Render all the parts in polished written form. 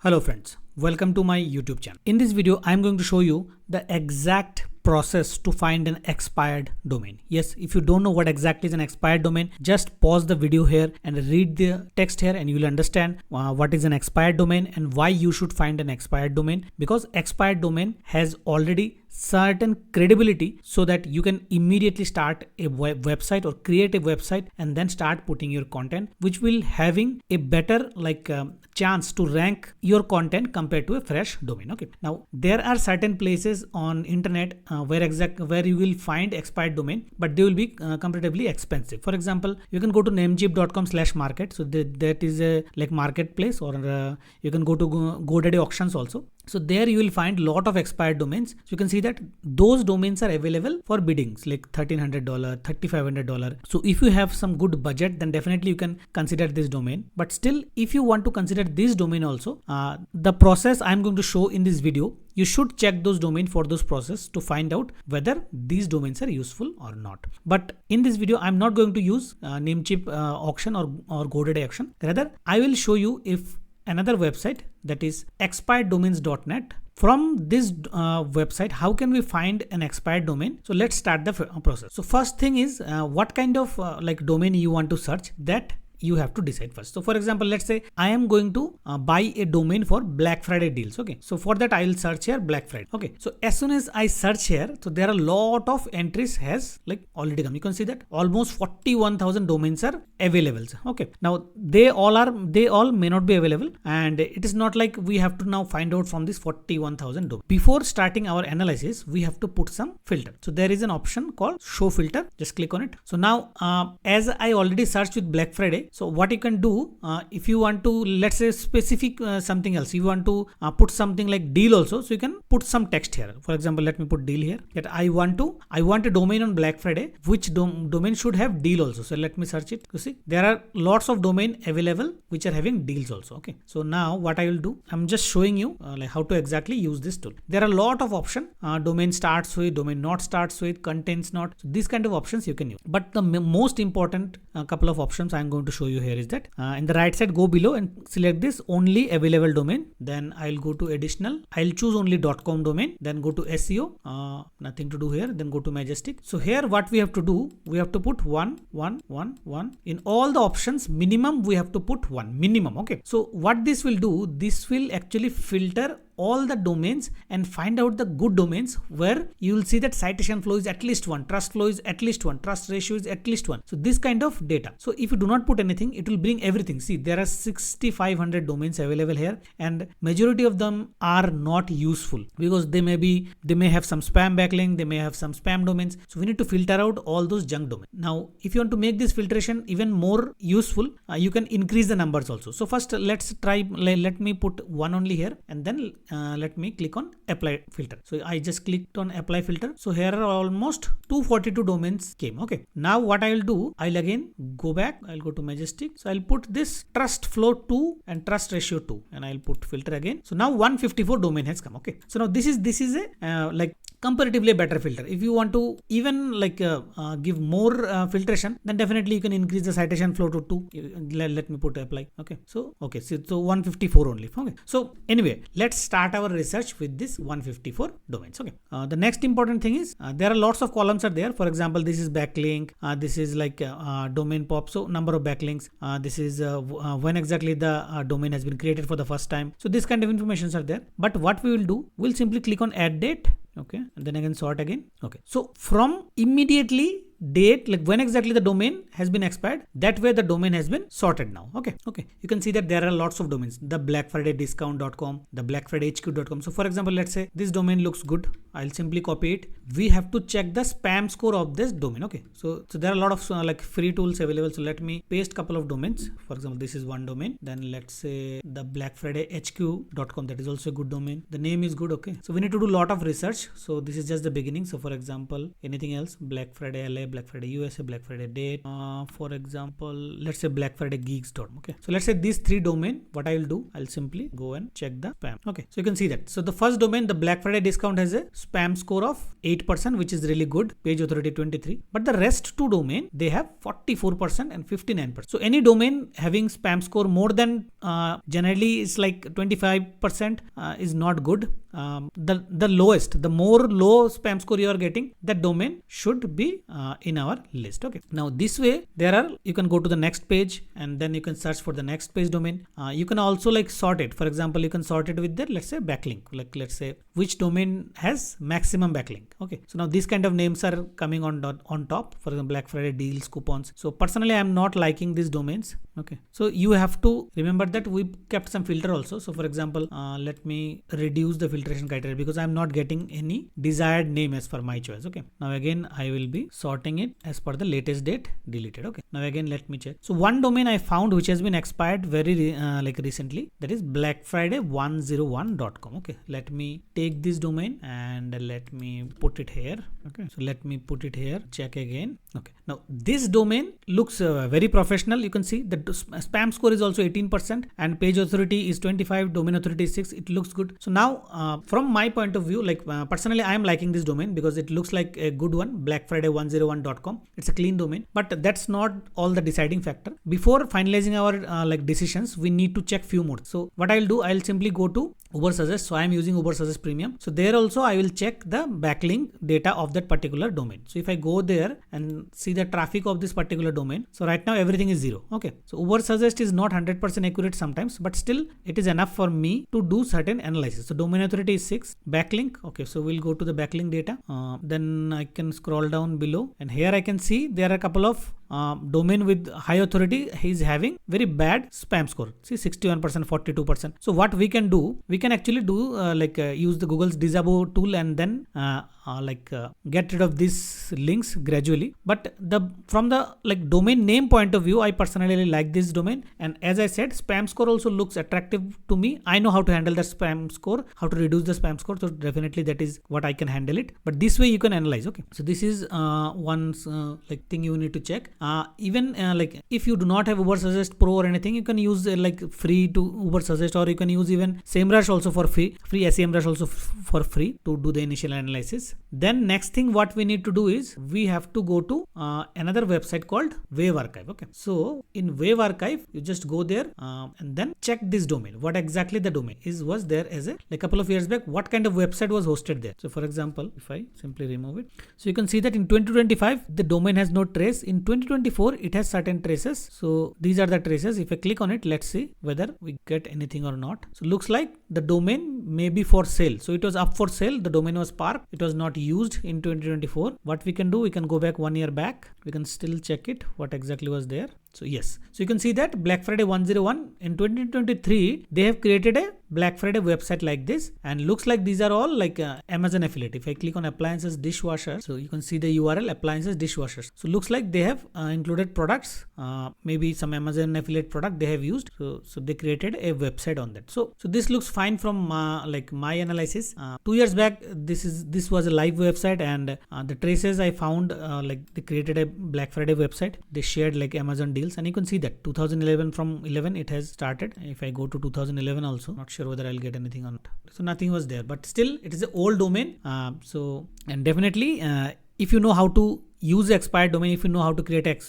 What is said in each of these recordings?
Hello friends, welcome to my YouTube channel. In this video, I'm going to show you the exact process to find an expired domain. Yes, if you don't know what exactly is an expired domain, just pause the video here and read the text here and you will understand what is an expired domain and why you should find an expired domain, because expired domain has already certain credibility so that you can immediately start a website or create a website and then start putting your content, which will having a better chance to rank your content compared to a fresh domain. Okay, now there are certain places on internet where you will find expired domain, but they will be comparatively expensive. For example, you can go to namecheap.com/market. So that is a marketplace, or you can go to GoDaddy auctions also. So there you will find lot of expired domains. So you can see that those domains are available for biddings like $1,300, $3,500. So if you have some good budget, then definitely you can consider this domain. But still, if you want to consider this domain also, the process I'm going to show in this video, you should check those domains for those process to find out whether these domains are useful or not. But in this video, I'm not going to use Namecheap auction or GoDaddy auction. Rather, I will show you if another website, that is expireddomains.net. From this website, how can we find an expired domain? So let's start the process. So first thing is what kind of domain you want to search, that you have to decide first. So for example, let's say I am going to buy a domain for Black Friday deals. Okay, so for that I will search here Black Friday. Okay, so as soon as I search here, so there are a lot of entries has already come. You can see that almost 41,000 domains are available. Okay, now they all may not be available, and it is not like we have to now find out from this 41,000 domains. Before starting our analysis, we have to put some filter. So there is an option called show filter. Just click on it. So now as I already searched with Black Friday, so what you can do, if you want to, let's say specific something else, you want to put something like deal also, so you can put some text here. For example, let me put deal here, that I want a domain on Black Friday, which domain should have deal also. So let me search it. You see there are lots of domain available which are having deals also. Okay, so now what I will do, I'm just showing you how to exactly use this tool. There are a lot of options, domain starts with, domain not starts with, contains not. So these kind of options you can use, but the most important couple of options I'm going to show you here is that in the right side, go below and select this only available domain. Then I'll go to additional, I'll choose only .com domain, then go to SEO, nothing to do here, then go to Majestic. So here what we have to do, we have to put 1 in all the options. Minimum we have to put 1 minimum. Okay, so what this will do, this will actually filter all the domains and find out the good domains where you will see that citation flow is at least 1, trust flow is at least 1, trust ratio is at least 1. So this kind of data. So if you do not put anything, it will bring everything. See, there are 6,500 domains available here, and majority of them are not useful because they may have some spam backlink, they may have some spam domains. So we need to filter out all those junk domains. Now, if you want to make this filtration even more useful, you can increase the numbers also. So first let's try, let me put 1 only here, and then let me click on apply filter. So I just clicked on apply filter. So here are almost 242 domains came. Okay, now what I will do, I'll again go back, I'll go to Majestic. So I'll put this trust flow 2 and trust ratio 2, and I'll put filter again. So now 154 domain has come. Okay, so now this is a comparatively a better filter. If you want to even give more filtration, then definitely you can increase the citation flow to 2. Let me put apply. Okay, so 154 only. Okay, so anyway, let's start our research with this 154 domains. Okay, the next important thing is there are lots of columns are there. For example, this is backlink, this is domain pop, so number of backlinks, this is when exactly the domain has been created for the first time. So this kind of informations are there. But what we will do, we'll simply click on add date. Okay, and then again sort again. Okay, so from immediately date, when exactly the domain has been expired, that way the domain has been sorted now. Okay, you can see that there are lots of domains, the Black Friday discount.com, the Black Friday HQ.com. So for example, let's say this domain looks good, I'll simply copy it. We have to check the spam score of this domain. Okay, so there are a lot of free tools available. So let me paste couple of domains. For example, this is one domain. Then let's say the Black Friday HQ.com, that is also a good domain. The name is good. Okay, so we need to do a lot of research. So this is just the beginning. So for example, anything else, Black Friday LA, Black Friday USA, Black Friday date, for example, let's say Black Friday geeks.com. Okay, so let's say these 3 domain, what I will do, I'll simply go and check the spam. Okay, so you can see that. So the first domain, the Black Friday discount, has a spam score of 8%, which is really good, page authority 23. But the rest two domain, they have 44% and 59%. So any domain having spam score more than generally it's like 25% is not good. The lowest, the more low spam score you are getting, that domain should be in our list. Okay. Now this way you can go to the next page and then you can search for the next page domain. You can also like sort it. For example, you can sort it with the, let's say, backlink. Like let's say which domain has maximum backlink. Okay. So now these kind of names are coming on top. For example, Black Friday deals, coupons. So personally, I am not liking these domains. Okay. So you have to remember that we kept some filter also. So for example, let me reduce the filtration criteria because I'm not getting any desired name as per my choice. Okay. Now again, I will be sorting it as per the latest date deleted. Okay. Now again, let me check. So one domain I found which has been expired very recently, that is blackfriday101.com. Okay. Let me take this domain and let me put it here. Okay. So let me put it here. Check again. Okay. Now this domain looks very professional. You can see the spam score is also 18% and page authority is 25, domain authority is 6. It looks good. So now from my point of view, like personally I am liking this domain because it looks like a good one, blackfriday101.com. It's a clean domain, but that's not all the deciding factor. Before finalizing our like decisions, we need to check few more. So what I'll do, I'll simply go to Uber Suggest. So I am using Uber Suggest Premium. So there also I will check the backlink data of that particular domain. So if I go there and see the traffic of this particular domain, so right now everything is 0. Okay. So Uber Suggest is not 100% accurate sometimes, but still it is enough for me to do certain analysis. So domain authority is 6, backlink. Okay. So we'll go to the backlink data. Then I can scroll down below and here I can see there are a couple of domain with high authority is having very bad spam score. See 61%, 42%. So what we can do, we can actually do use the Google's disable tool and then get rid of these links gradually. But from the domain name point of view, I personally like this domain. And as I said, spam score also looks attractive to me. I know how to handle the spam score, how to reduce the spam score. So definitely that is what I can handle it. But this way you can analyze. Okay. So this is one thing you need to check. Even if you do not have Uber Suggest Pro or anything, you can use free to Uber Suggest, or you can use even SEMrush also for free SEMrush also for free to do the initial analysis. Then next thing what we need to do is we have to go to another website called Wave Archive. Okay. So in Wave Archive, you just go there and then check this domain. What exactly the domain was there as a couple of years back, what kind of website was hosted there. So for example, if I simply remove it, so you can see that in 2025 the domain has no trace. In 2024 it has certain traces. So these are the traces. If I click on it, let's see whether we get anything or not. So looks like the domain may be for sale. So it was up for sale. The domain was parked. It was not used in 2024. What we can do, we can go back 1 year back. We can still check it, what exactly was there. So yes, so you can see that Black Friday 101 in 2023, they have created a Black Friday website like this, and looks like these are all Amazon affiliate. If I click on appliances dishwasher, so you can see the URL appliances dishwashers. So looks like they have included products, maybe some Amazon affiliate product they have used. So they created a website on that. So this looks fine from my analysis. 2 years back, this was a live website, and the traces I found they created a Black Friday website. They shared Amazon deals, and you can see that 2011 from 11 it has started. If I go to 2011 also, not sure whether I'll get anything on it. So nothing was there, but still it is an old domain. And definitely if you know how to use the expired domain, if you know how to create a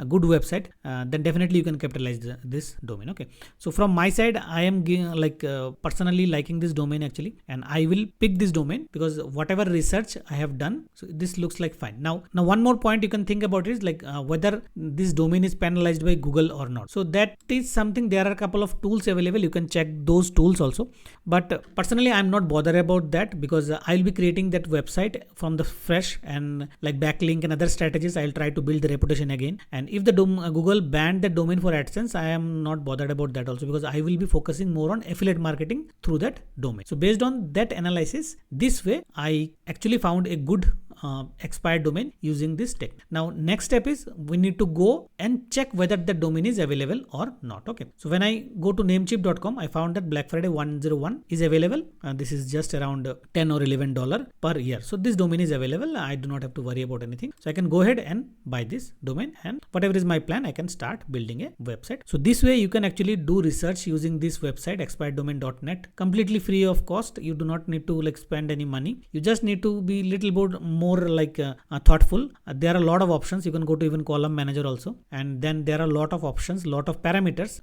good website, then definitely you can capitalize this domain. Okay. So from my side, I am personally liking this domain actually, and I will pick this domain because whatever research I have done, so this looks like fine. Now one more point you can think about is whether this domain is penalized by Google or not. So that is something, there are a couple of tools available. You can check those tools also. But personally, I'm not bothered about that because I'll be creating that website from the fresh, and backlink and other strategies, I'll try to build the reputation again. And if the Google banned the domain for AdSense, I am not bothered about that also, because I will be focusing more on affiliate marketing through that domain. So based on that analysis, this way I actually found a good expired domain using this technique. Now next step is we need to go and check whether the domain is available or not. Okay, so when I go to namecheap.com, I found that Black Friday 101 is available. This is just around $10 or $11 per year. So this domain is available. I do not have to worry about anything. So I can go ahead and buy this domain, and whatever is my plan, I can start building a website. So this way you can actually do research using this website expireddomain.net completely free of cost. You do not need to like spend any money. You just need to be little bit more like thoughtful. There are a lot of options. You can go to even column manager also, and then there are a lot of options, lot of parameters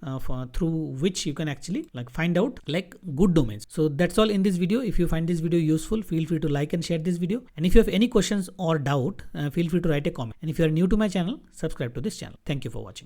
through which you can actually like find out like good domains. So that's all in this video. If you find this video useful, feel free to like and share this video, and if you have any questions or doubt, feel free to write a comment. And if you are new to my channel, subscribe to this channel. Thank you for watching.